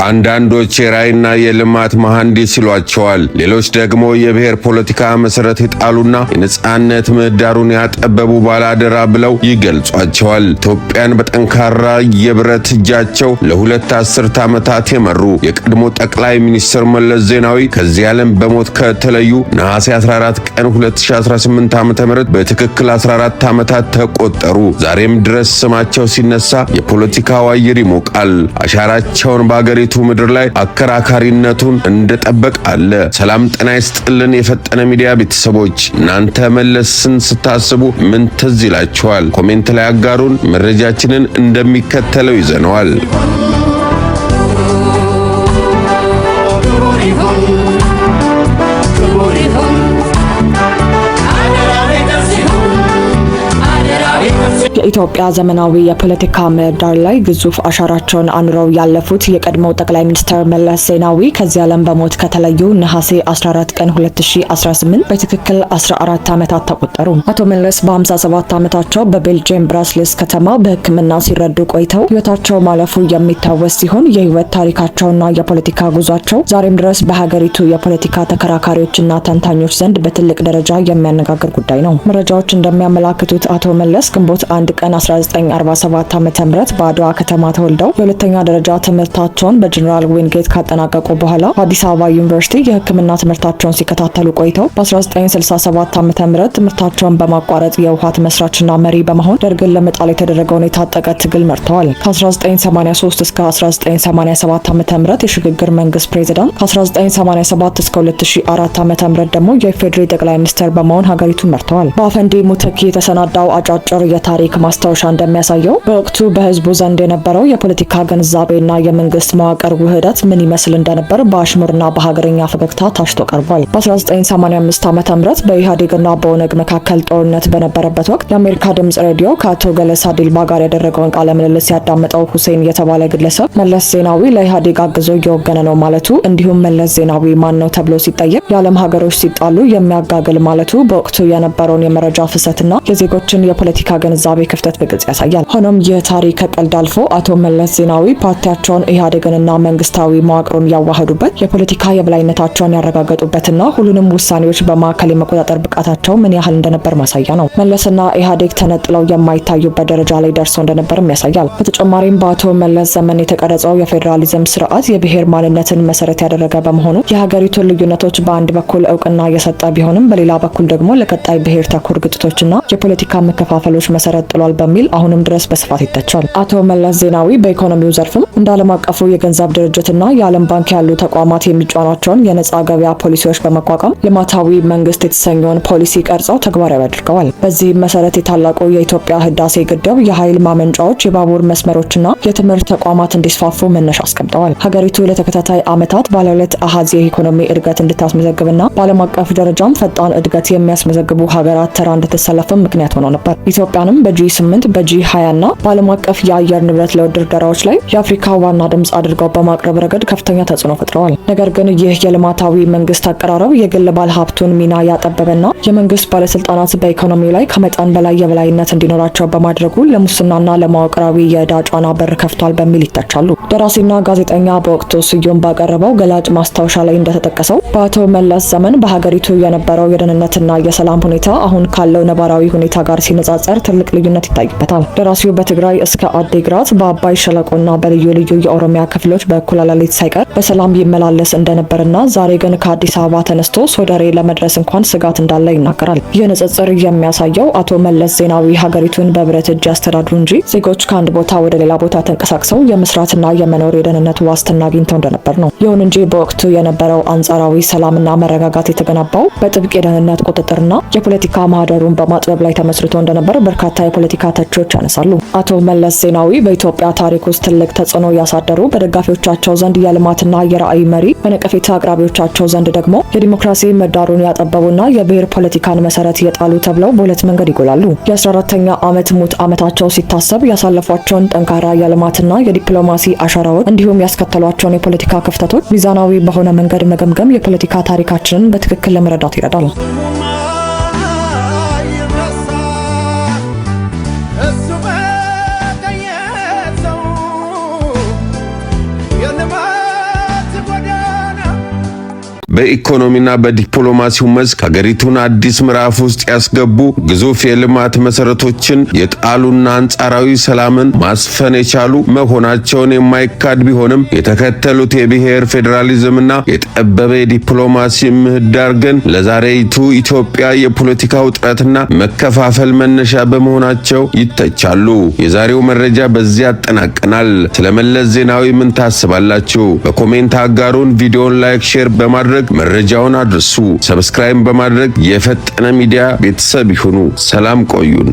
አንዳንዶች የራይና የልማት መሐንዲስ ይሏቸዋል። ሌሎች ደግሞ የብሔር ፖለቲካ መሰረት የጣሉና የነጻነት ምህዳሩን ያጠበቡ ባላደራ ብለው ይገልጿቸዋል። ኢትዮጵያን በጠንካራ የብረት እጃቸው ለሁለት አስርት ዓመታት የመሩ የቀድሞ ጠቅላይ ሚኒስትር መለስ ዜናዊ ከዚህ ዓለም በሞት ከተለዩ ነሐሴ 14 ቀን 2018 ዓ.ም በትክክል 14 ዓመታት ተቆጠሩ። ዛሬም ድረስ ስማቸው ሲነሳ የፖለቲካው አየር ይሞቃል። አሻራቸውን በአገሪቱ ምድር ላይ አከራካሪነቱን እንደጠበቅ አለ። ሰላም ጤና ይስጥልን የፈጠነ ሚዲያ ቤተሰቦች፣ እናንተ መለስን ስታስቡ ምን ትዝ ይላችኋል? ኮሜንት ላይ አጋሩን። መረጃችንን እንደሚከተለው ይዘነዋል። የኢትዮጵያ ዘመናዊ የፖለቲካ ምህዳር ላይ ግዙፍ አሻራቸውን አኑረው ያለፉት የቀድሞው ጠቅላይ ሚኒስትር መለስ ዜናዊ ከዚህ ዓለም በሞት ከተለዩ ነሐሴ 14 ቀን 2018 በትክክል 14 ዓመታት ተቆጠሩ። አቶ መለስ በ57 ዓመታቸው በቤልጅየም ብራስልስ ከተማ በሕክምና ሲረዱ ቆይተው ሕይወታቸው ማለፉ የሚታወስ ሲሆን የህይወት ታሪካቸውና የፖለቲካ ጉዟቸው ዛሬም ድረስ በሀገሪቱ የፖለቲካ ተከራካሪዎችና ተንታኞች ዘንድ በትልቅ ደረጃ የሚያነጋግር ጉዳይ ነው። መረጃዎች እንደሚያመላክቱት አቶ መለስ ግንቦት 1 ቀን 1947 ዓ.ም በአድዋ ከተማ ተወልደው የሁለተኛ ደረጃ ትምህርታቸውን በጀነራል ዊንጌት ካጠናቀቁ በኋላ በአዲስ አበባ ዩኒቨርሲቲ የሕክምና ትምህርታቸውን ሲከታተሉ ቆይተው በ1967 ዓ.ም ትምህርታቸውን በማቋረጥ የህወሓት መስራችና መሪ በመሆን ደርግን ለመጣል የተደረገውን የታጠቀ ትግል መርተዋል። ከ1983 እስከ 1987 ዓ.ም የሽግግር መንግስት ፕሬዝዳንት፣ ከ1987 እስከ 2004 ዓ.ም ደግሞ የኢፌዴሪ ጠቅላይ ሚኒስትር በመሆን ሀገሪቱን መርተዋል። በአፈንዲ ሙተኪ የተሰናዳው አጫጭር የታሪክ ማስታወሻ እንደሚያሳየው በወቅቱ በህዝቡ ዘንድ የነበረው የፖለቲካ ግንዛቤና የመንግስት መዋቅር ውህደት ምን ይመስል እንደነበር በአሽሙርና በሀገረኛ ፈገግታ ታሽቶ ቀርቧል። በ1985 ዓ.ም በኢህአዴግና በኦነግ መካከል ጦርነት በነበረበት ወቅት የአሜሪካ ድምጽ ሬዲዮ ከአቶ ገለሳ ዲልባ ጋር ያደረገውን ቃለ ምልልስ ያዳመጠው ሁሴን የተባለ ግለሰብ መለስ ዜናዊ ለኢህአዴግ አግዞ እየወገነ ነው ማለቱ፣ እንዲሁም መለስ ዜናዊ ማን ነው ተብሎ ሲጠየቅ የዓለም ሀገሮች ሲጣሉ የሚያጋግል ማለቱ በወቅቱ የነበረውን የመረጃ ፍሰትና የዜጎችን የፖለቲካ ግንዛቤ ክፍተት በግልጽ ያሳያል። ሆኖም ይህ ታሪክ ከቀልድ አልፎ አቶ መለስ ዜናዊ ፓርቲያቸውን ኢህአዴግንና መንግስታዊ መዋቅሩን ያዋህዱበት የፖለቲካ የበላይነታቸውን ያረጋገጡበትና ሁሉንም ውሳኔዎች በማዕከል የመቆጣጠር ብቃታቸው ምን ያህል እንደነበር ማሳያ ነው። መለስና ኢህአዴግ ተነጥለው የማይታዩበት ደረጃ ላይ ደርሰው እንደነበርም ያሳያል። በተጨማሪም በአቶ መለስ ዘመን የተቀረጸው የፌዴራሊዝም ስርዓት የብሔር ማንነትን መሰረት ያደረገ በመሆኑ የሀገሪቱን ልዩነቶች በአንድ በኩል እውቅና እየሰጠ ቢሆንም በሌላ በኩል ደግሞ ለቀጣይ ብሔር ተኮር ግጭቶችና የፖለቲካ መከፋፈሎች መሰረት ጥሏል በሚል አሁንም ድረስ በስፋት ይተቻል። አቶ መለስ ዜናዊ በኢኮኖሚው ዘርፍም እንደ ዓለም አቀፉ የገንዘብ ድርጅትና የዓለም ባንክ ያሉ ተቋማት የሚጫኗቸውን የነጻ ገበያ ፖሊሲዎች በመቋቋም ልማታዊ መንግስት የተሰኘውን ፖሊሲ ቀርጸው ተግባራዊ አድርገዋል። በዚህም መሰረት የታላቁ የኢትዮጵያ ህዳሴ ግድብ የኃይል ማመንጫዎች፣ የባቡር መስመሮችና የትምህርት ተቋማት እንዲስፋፉ መነሻ አስቀምጠዋል። ሀገሪቱ ለተከታታይ ዓመታት ባለ ሁለት አሃዝ የኢኮኖሚ እድገት እንድታስመዘግብና በዓለም አቀፍ ደረጃም ፈጣን እድገት የሚያስመዘግቡ ሀገራት ተራ እንድትሰለፍም ምክንያት ሆኖ ነበር። ኢትዮጵያንም በጂ8 በጂ20 እና በዓለም አቀፍ የአየር ንብረት ለውጥ ድርደራዎች ላይ የአፍሪካ ዋና ድምጽ አድርገው በማቅረብ ረገድ ከፍተኛ ተጽዕኖ ፈጥረዋል። ነገር ግን ይህ የልማታዊ መንግስት አቀራረብ የግል ባለሀብቱን ሚና ያጠበበና የመንግስት ባለስልጣናት በኢኮኖሚው ላይ ከመጠን በላይ የበላይነት እንዲኖራቸው በማድረጉ ለሙስናና ለመዋቅራዊ የዕዳ ጫና በር ከፍቷል በሚል ይተቻሉ። ደራሲና ጋዜጠኛ በወቅቱ ስዩም ባቀረበው ገላጭ ማስታወሻ ላይ እንደተጠቀሰው በአቶ መለስ ዘመን በሀገሪቱ የነበረው የደህንነትና የሰላም ሁኔታ አሁን ካለው ነባራዊ ሁኔታ ጋር ሲነጻጸር ትልቅ ልዩነት ይታይበታል። ደራሲው በትግራይ እስከ አዲግራት በአባይ ሸለቆና በልዩ ልዩ የኦሮሚያ ክፍሎች በእኩለ ሌሊት ሳይቀር በሰላም ይመላለስ እንደነበርና ዛሬ ግን ከአዲስ አበባ ተነስቶ ሶደሬ ለመድረስ እንኳን ስጋት እንዳለ ይናገራል። ይህ ንጽጽር የሚያሳየው አቶ መለስ ዜናዊ ሀገሪቱን በብረት እጅ ያስተዳድሩ እንጂ ዜጎች ከአንድ ቦታ ወደ ሌላ ቦታ ተንቀሳቅሰው የመስራትና የመኖር የደህንነት ዋስትና አግኝተው እንደነበር ነው። ይሁን እንጂ በወቅቱ የነበረው አንጻራዊ ሰላምና መረጋጋት የተገነባው በጥብቅ የደህንነት ቁጥጥርና የፖለቲካ ማህደሩን በማጥበብ ላይ ተመስርቶ እንደነበር በርካታ የፖለቲካ ተቺዎች ያነሳሉ። አቶ መለስ ዜናዊ በኢትዮጵያ ታሪክ ውስጥ ትልቅ ተጽዕኖ ያሳደሩ፣ በደጋፊዎቻቸው ዘንድ የልማትና የራዕይ መሪ፣ በነቀፌታ አቅራቢዎቻቸው ዘንድ ደግሞ የዲሞክራሲ ምህዳሩን ያጠበቡና የብሔር ፖለቲካን መሰረት የጣሉ ተብለው በሁለት መንገድ ይጎላሉ። የ14ኛ ዓመት ሙት ዓመታቸው ሲታሰብ ያሳለፏቸውን ጠንካራ የልማትና የዲፕሎማሲ አሻራዎች እንዲሁም ያስከተሏቸውን የፖለቲካ ክፍተቶች ሚዛናዊ በሆነ መንገድ መገምገም የፖለቲካ ታሪካችንን በትክክል ለመረዳት ይረዳል። You're በኢኮኖሚና በዲፕሎማሲው መስክ ሀገሪቱን አዲስ ምዕራፍ ውስጥ ያስገቡ ግዙፍ የልማት መሰረቶችን የጣሉና አንጻራዊ ሰላምን ማስፈን የቻሉ መሆናቸውን የማይካድ ቢሆንም የተከተሉት የብሔር ፌዴራሊዝምና የጠበበ የዲፕሎማሲ ምህዳር ግን ለዛሬይቱ ኢትዮጵያ የፖለቲካ ውጥረትና መከፋፈል መነሻ በመሆናቸው ይተቻሉ። የዛሬው መረጃ በዚህ ያጠናቀናል። ስለመለስ ዜናዊ ምን ታስባላችሁ? በኮሜንት አጋሩን። ቪዲዮን ላይክ፣ ሼር በማድረግ መረጃውን አድርሱ። ሰብስክራይብ በማድረግ የፈጠነ ሚዲያ ቤተሰብ ይሁኑ። ሰላም ቆዩን።